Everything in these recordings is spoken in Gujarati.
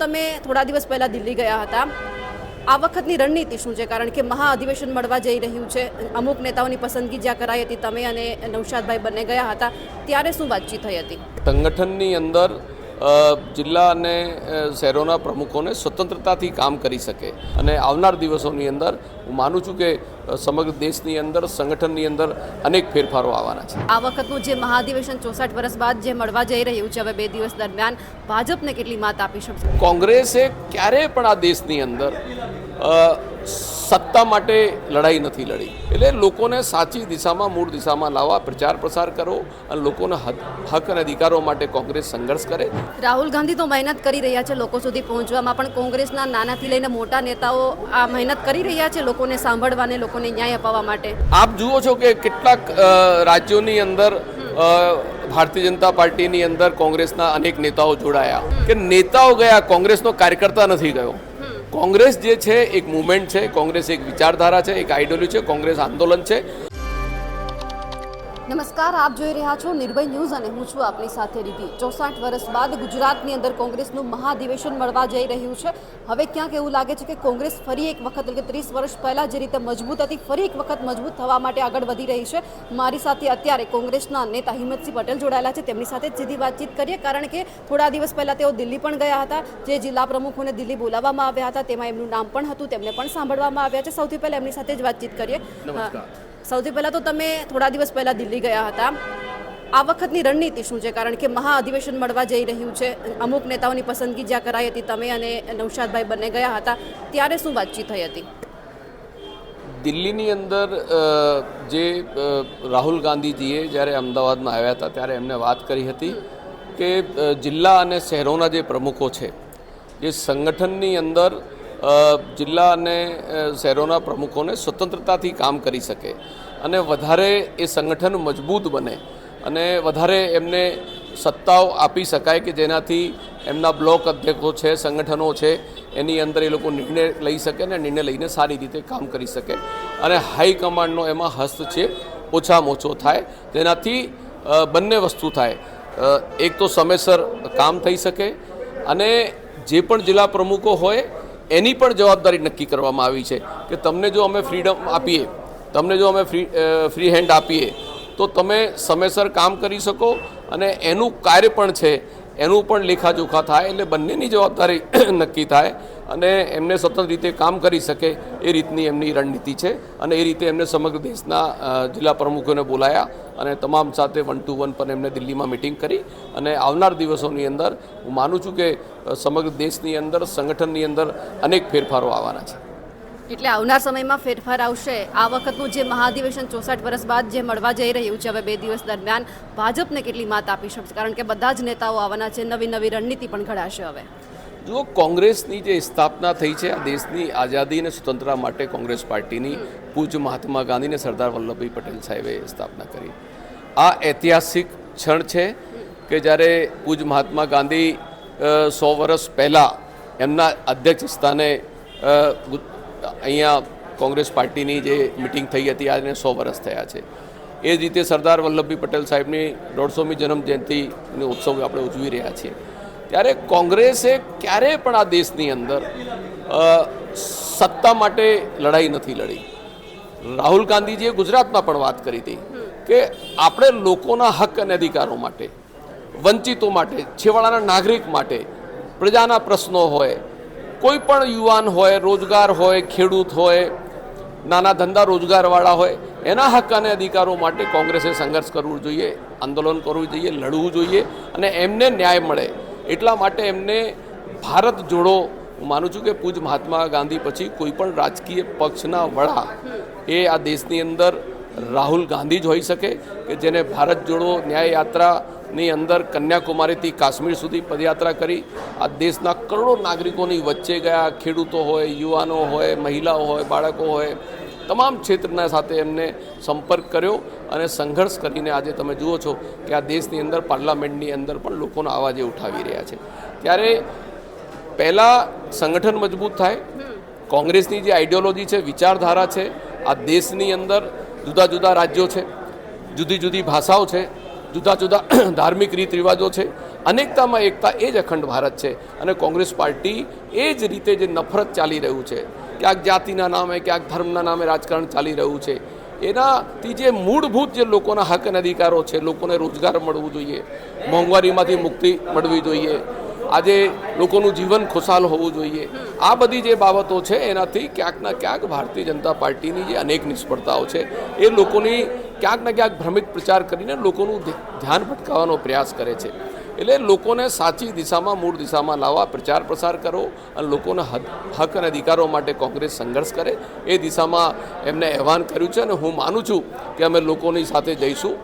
તમે થોડા દિવસ પહેલા દિલ્હી ગયા હતા। આ વખતની રણનીતિ શું છે? કારણ કે મહા અધિવેશન મળવા જઈ રહ્યું છે। અમુક નેતાઓની પસંદગી જ્યાં કરાઈ હતી, તમે અને નૌશાદભાઈ બંને ગયા હતા, ત્યારે શું વાતચીત થઈ હતી? સંગઠનની અંદર જિલ્લા અને શહેરોના પ્રમુખોને સ્વતંત્રતાથી કામ કરી શકે અને આવનાર દિવસોની અંદર હું માનું છું કે સમગ્ર દેશની અંદર સંગઠનની અંદર અનેક ફેરફારો આવવાના છે। આ વખતનું જે મહાઅધિવેશન 64 વર્ષ બાદ જે મળવા જઈ રહ્યું છે, હવે 2 દિવસ દરમિયાન ભાજપને કેટલી માત આપી શકશે? કોંગ્રેસે ક્યારેય પણ આ દેશની અંદર સત્તા માટે લડાઈ નથી લડી। એટલે લોકોને સાચી દિશામાં, મૂળ દિશામાં લાવવા પ્રચાર પ્રસાર કરો અને લોકોના હક અને અધિકારો માટે કોંગ્રેસ સંઘર્ષ કરે। રાહુલ ગાંધી તો મહેનત કરી રહ્યા છે લોકો સુધી પહોંચવામાં, પણ કોંગ્રેસના નાનાથી લઈને મોટા નેતાઓ આ મહેનત કરી રહ્યા છે લોકોને સાંભળવાને, લોકોને ન્યાય અપાવવા માટે। આપ જુઓ છો કે કેટલાક રાજ્યોની અંદર ભારતીય જનતા પાર્ટીની અંદર કોંગ્રેસના અનેક નેતાઓ જોડાયા કે નેતાઓ ગયા, કોંગ્રેસનો કાર્યકર્તા નથી ગયો। કોંગ્રેસ જે છે એક મૂવમેન્ટ છે, કોંગ્રેસ એક વિચારધારા છે, એક આઇડિયોલોજી છે, કોંગ્રેસ આંદોલન છે। નમસ્કાર, આપ જોઈ રહ્યા છો નિર્ભય ન્યૂઝ અને હું છું આપની સાથે રીતિ। 64 વર્ષ બાદ ગુજરાતની અંદર કોંગ્રેસનું મહાઅધિવેશન મળવા જઈ રહ્યું છે। હવે ક્યાંક એવું લાગે છે કે કોંગ્રેસ ફરી એક વખત, એટલે કે 30 વર્ષ પહેલાં જે રીતે મજબૂત હતી, ફરી એક વખત મજબૂત થવા માટે આગળ વધી રહી છે। મારી સાથે અત્યારે કોંગ્રેસના નેતા હિંમતસિંહ પટેલ જોડાયેલા છે, તેમની સાથે સીધી વાતચીત કરીએ, કારણ કે થોડા દિવસ પહેલાં તેઓ દિલ્હી પણ ગયા હતા। જે જિલ્લા પ્રમુખોને દિલ્હી બોલાવવામાં આવ્યા હતા તેમાં એમનું નામ પણ હતું, તેમને પણ સાંભળવામાં આવ્યા છે। સૌથી પહેલાં એમની સાથે જ વાતચીત કરીએ। સૌથી પહેલાં તો તમે થોડા દિવસ પહેલાં દિલ્હી ગયા હતા। આ વખતની રણનીતિ શું છે? કારણ કે મહા અધિવેશન મળવા જઈ રહ્યું છે। અમુક નેતાઓની પસંદગી જ્યાં કરાઈ હતી, તમે અને નૌશાદભાઈ બંને ગયા હતા, ત્યારે શું વાતચીત થઈ હતી? દિલ્હીની અંદર જે રાહુલ ગાંધીજીએ જ્યારે અમદાવાદમાં આવ્યા હતા ત્યારે એમને વાત કરી હતી કે જિલ્લા અને શહેરોના જે પ્રમુખો છે, જે સંગઠનની અંદર જિલ્લા અને શહેરોના પ્રમુખોને સ્વતંત્રતાથી કામ કરી શકે અને વધારે એ સંગઠન મજબૂત બને અને વધારે એમને સત્તાઓ આપી શકાય કે જેનાથી એમના બ્લોક અધ્યક્ષો છે, સંગઠનો છે, એની અંદર એ લોકો નિર્ણય લઈ શકે અને નિર્ણય લઈને સારી રીતે કામ કરી શકે અને હાઈકમાન્ડનો એમાં હસ્તક્ષેપ ઓછામાં ઓછો થાય, જેનાથી બંને વસ્તુ થાય। એક તો સમયસર કામ થઈ શકે અને જે પણ જિલ્લા પ્રમુખો હોય એની પણ જવાબદારી નક્કી કરવામાં આવી છે કે તમને જો અમે ફ્રીડમ આપીએ, તમને જો અમે ફ્રી હેન્ડ આપીએ તો તમે સમયસર કામ કરી શકો અને એનું કાર્ય પણ છે એનું પણ લેખાજોખા થાય, એટલે બંનેની જવાબદારી નક્કી થાય અને એમને સ્વતંત્ર રીતે કામ કરી શકે એ રીતની એમની રણનીતિ છે અને એ રીતે એમને સમગ્ર દેશના જિલ્લા પ્રમુખોને બોલાયા અને તમામ સાથે 1 to 1 પણ એમને દિલ્હીમાં મિટિંગ કરી અને આવનાર દિવસોની અંદર હું માનું છું કે સમગ્ર દેશની અંદર સંગઠનની અંદર અનેક ફેરફારો આવવાના છે। એટલે આવનાર સમયમાં ફેરફાર આવશે। આ વખતનું જે મહાઅધિવેશન 64 વર્ષ બાદ જે મળવા જઈ રહ્યું છે, હવે 2 દિવસ દરમિયાન ભાજપને કેટલી માત આપી શકશે? કારણ કે બધા જ નેતાઓ આવવાના છે, નવી નવી રણનીતિ પણ ઘડાશે। હવે જો કોંગ્રેસની જે સ્થાપના થઈ છે, આ દેશની આઝાદી અને સ્વતંત્રતા માટે કોંગ્રેસ પાર્ટીની પૂજ્ય મહાત્મા ગાંધી અને સરદાર વલ્લભભાઈ પટેલ સાહેબે સ્થાપના કરી। આ ઐતિહાસિક ક્ષણ છે કે જ્યારે પૂજ્ય મહાત્મા ગાંધી 100 વર્ષ પહેલાં એમના અધ્યક્ષ સ્થાને અહીંયા કોંગ્રેસ પાર્ટીની જે મિટિંગ થઈ હતી, આજને 100 વર્ષ થયા છે। એ જ રીતે સરદાર વલ્લભભાઈ પટેલ સાહેબની 150મી જન્મ જયંતિનો ઉત્સવ આપણે ઉજવી રહ્યા છીએ। ત્યારે કોંગ્રેસે ક્યારેય પણ આ દેશની અંદર સત્તા માટે લડાઈ નથી લડી। રાહુલ ગાંધીજીએ ગુજરાતમાં પણ વાત કરી હતી કે આપણે લોકોના હક અને અધિકારો માટે, વંચિતો માટે, છેવાડાના નાગરિક માટે, પ્રજાના પ્રશ્નો હોય, કોઈ પણ યુવાન હોય, રોજગાર હોય, ખેડૂત હોય, નાના ધંધા રોજગારવાળા હોય, એના હક અને અધિકારો માટે કોંગ્રેસે સંઘર્ષ કરવું જોઈએ, આંદોલન કરવું જોઈએ, લડવું જોઈએ અને એમને ન્યાય મળે એટલા માટે એમને ભારત જોડો, હું માનું છું કે પૂજ્ય મહાત્મા ગાંધી પછી કોઈ પણ રાજકીય પક્ષના વડા એ આ દેશની અંદર રાહુલ ગાંધી જ હોઈ શકે કે જેને ભારત જોડો ન્યાય યાત્રાની અંદર કન્યાકુમારીથી કાશ્મીર સુધી પદયાત્રા કરી આ દેશના કરોડો નાગરિકોની વચ્ચે ગયા। ખેડૂતો હોય, યુવાનો હોય, મહિલાઓ હોય, બાળકો હોય, તમામ ક્ષેત્રના સાથે એમને સંપર્ક કર્યો અને સંઘર્ષ કરીને આજે તમે જુઓ છો કે આ દેશની અંદર પાર્લામેન્ટની અંદર પણ લોકોનો અવાજ એ ઉઠાવી રહ્યા છે। ત્યારે પહેલાં સંગઠન મજબૂત થાય, કોંગ્રેસની જે આઇડિયોલોજી છે, વિચારધારા છે, આ દેશની અંદર જુદા જુદા રાજ્યો છે, જુદી જુદી ભાષાઓ છે, જુદા જુદા ધાર્મિક રીત રિવાજો છે અનેકતામાં એકતા એ જ અખંડ ભારત છે. અને કોંગ્રેસ પાર્ટી એ જ રીતે જે નફરત ચાલી રહ્યું છે, ક્યાંક જાતિના નામે, ક્યાંક ધર્મના નામે રાજકારણ ચાલી રહ્યું છે, એનાથી જે મૂળભૂત જે લોકોના હક અને અધિકારો છે, લોકોને રોજગાર મળવું જોઈએ, મોંઘવારીમાંથી મુક્તિ મળવી જોઈએ, આજે લોકોનું જીવન ખુશાલ હોવું જોઈએ, આ બધી જે બાબતો છે એનાથી ક્યાંકના ક્યાંક ભારતીય જનતા પાર્ટીની જે અનેક નિષ્ફળતાઓ છે એ લોકોની ક્યાંકના ક્યાંક ભ્રમિત પ્રચાર કરીને લોકોનું ધ્યાન ભટકાવવાનો પ્રયાસ કરે છે. એટલે લોકોને સાચી દિશામાં, મૂળ દિશામાં લાવવા પ્રચાર પ્રસાર કરો અને લોકોના હક અને અધિકારો માટે કોંગ્રેસ સંઘર્ષ કરે, એ દિશામાં એમને આહ્વાન કર્યું છે. અને હું માનું છું કે અમે લોકોની સાથે જઈશું,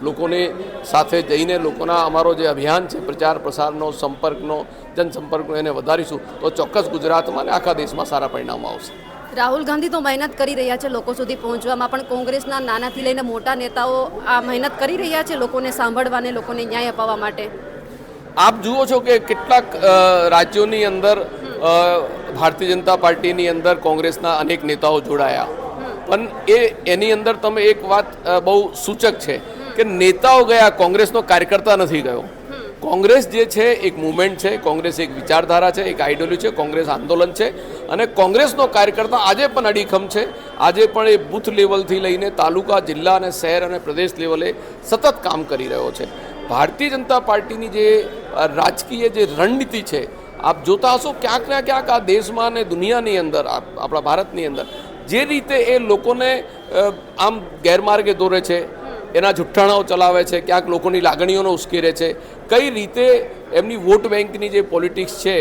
લોકોની સાથે જઈને લોકોના અમારો જે અભિયાન છે પ્રચાર પ્રસારનો, સંપર્કનો, જનસંપર્કનો, એને વધારીશું તો ચોક્કસ ગુજરાતમાં અને આખા દેશમાં સારા પરિણામો આવશે. રાહુલ ગાંધી તો મહેનત કરી રહ્યા છે લોકો સુધી પહોંચવામાં, પણ કોંગ્રેસના નાનાથી લઈને મોટા નેતાઓ આ મહેનત કરી રહ્યા છે લોકોને સાંભળવાને, લોકોને ન્યાય અપાવવા માટે. આપ જુઓ છો કે કેટલાક રાજ્યોની અંદર ભારતીય જનતા પાર્ટીની અંદર કોંગ્રેસના અનેક નેતાઓ જોડાયા, પણ એની અંદર તમે એક વાત બહુ સૂચક છે કે નેતાઓ ગયા, કોંગ્રેસનો કાર્યકર્તા નથી ગયો. કોંગ્રેસ જે છે એક મુવમેન્ટ છે, કોંગ્રેસ એક વિચારધારા છે, એક આઈડિયોલોજી છે, કોંગ્રેસ આંદોલન છે. અને કોંગ્રેસનો કાર્યકર્તા આજે પણ અડીખમ છે. આજે પણ એ બૂથ લેવલથી લઈને તાલુકા, જિલ્લા અને શહેર અને પ્રદેશ લેવલે સતત કામ કરી રહ્યો છે. ભારતીય જનતા પાર્ટીની જે રાજકીય જે રણનીતિ છે, આપ જોતા હશો ક્યાંક ને ક્યાંક આ દેશમાં અને દુનિયાની અંદર, આપણા ભારતની અંદર જે રીતે એ લોકોને આમ ગેરમાર્ગે દોરે છે, એના જુઠ્ઠાણાઓ ચલાવે છે, ક્યાંક લોકોની લાગણીઓને ઉશ્કેરે છે, કઈ રીતે એમની વોટ બેંકની જે પોલિટિક્સ છે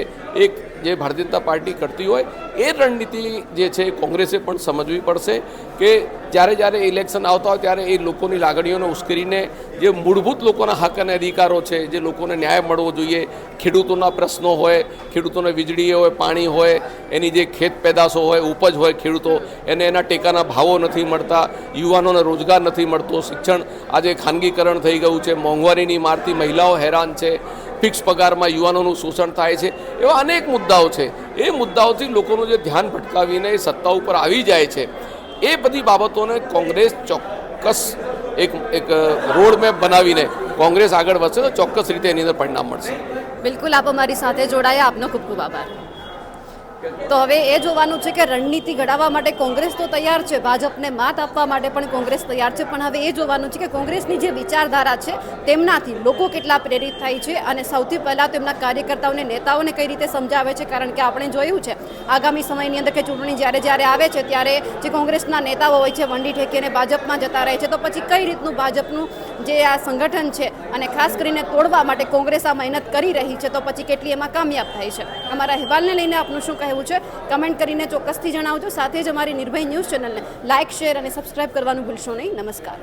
એક જે ભારતીય જનતા પાર્ટી કરતી હોય, એ રણનીતિ જે છે કોંગ્રેસે પણ સમજવી પડશે કે જ્યારે ઇલેક્શન આવતા હોય ત્યારે એ લોકોની લાગણીઓને ઉશ્કેરીને જે મૂળભૂત લોકોના હક અને અધિકારો છે, જે લોકોને ન્યાય મળવો જોઈએ, ખેડૂતોના પ્રશ્નો હોય, ખેડૂતોને વીજળી હોય, પાણી હોય, એની જે ખેત પેદાશો હોય, ઉપજ હોય, ખેડૂતો એને એના ટેકાના ભાવો નથી મળતા, યુવાનોને રોજગાર નથી મળતો, શિક્ષણ આજે ખાનગીકરણ થઈ ગયું છે, મોંઘવારીની મારથી મહિલાઓ હેરાન છે, ફિક્સ પગારમાં યુવાનોનું શોષણ થાય છે, એવા અનેક મુદ્દાઓ છે. એ મુદ્દાઓથી લોકોનું જે ધ્યાન ભટકાવીને એ સત્તા ઉપર આવી જાય છે, એ બધી બાબતોને કોંગ્રેસ ચોક્કસ એક રોડ મેપ બનાવીને કોંગ્રેસ આગળ વધશે તો ચોક્કસ રીતે એની અંદર પરિણામ મળશે. બિલકુલ, આપ અમારી સાથે જોડાયા, આપનો ખૂબ ખૂબ આભાર. તો હવે એ જોવાનું છે કે રણનીતિ ઘડાવવા માટે કોંગ્રેસ તો તૈયાર છે, ભાજપને માત આપવા માટે પણ કોંગ્રેસ તૈયાર છે, પણ હવે એ જોવાનું છે કે કોંગ્રેસની જે વિચારધારા છે તેમનાથી લોકો કેટલા પ્રેરિત થાય છે અને સૌથી પહેલાં તો એમના કાર્યકર્તાઓને, નેતાઓને કઈ રીતે સમજાવે છે. કારણ કે આપણે જોયું છે આગામી સમયની અંદર કે ચૂંટણી જ્યારે આવે છે ત્યારે જે કોંગ્રેસના નેતાઓ હોય છે વંડી ઠેકીને ભાજપમાં જતા રહે છે, તો પછી કઈ રીતનું ભાજપનું જે આ સંગઠન છે અને ખાસ કરીને તોડવા માટે કોંગ્રેસ આ મહેનત કરી રહી છે, તો પછી કેટલી એમાં કામયાબ થાય છે. અમારા અહેવાલને લઈને આપનું શું કહેવું છે કમેન્ટ કરીને ચોક્કસથી જણાવજો. સાથે જ અમારી નિર્ભય ન્યૂઝ ચેનલને લાઇક, શેર અને સબસ્ક્રાઇબ કરવાનું ભૂલશો નહીં. નમસ્કાર.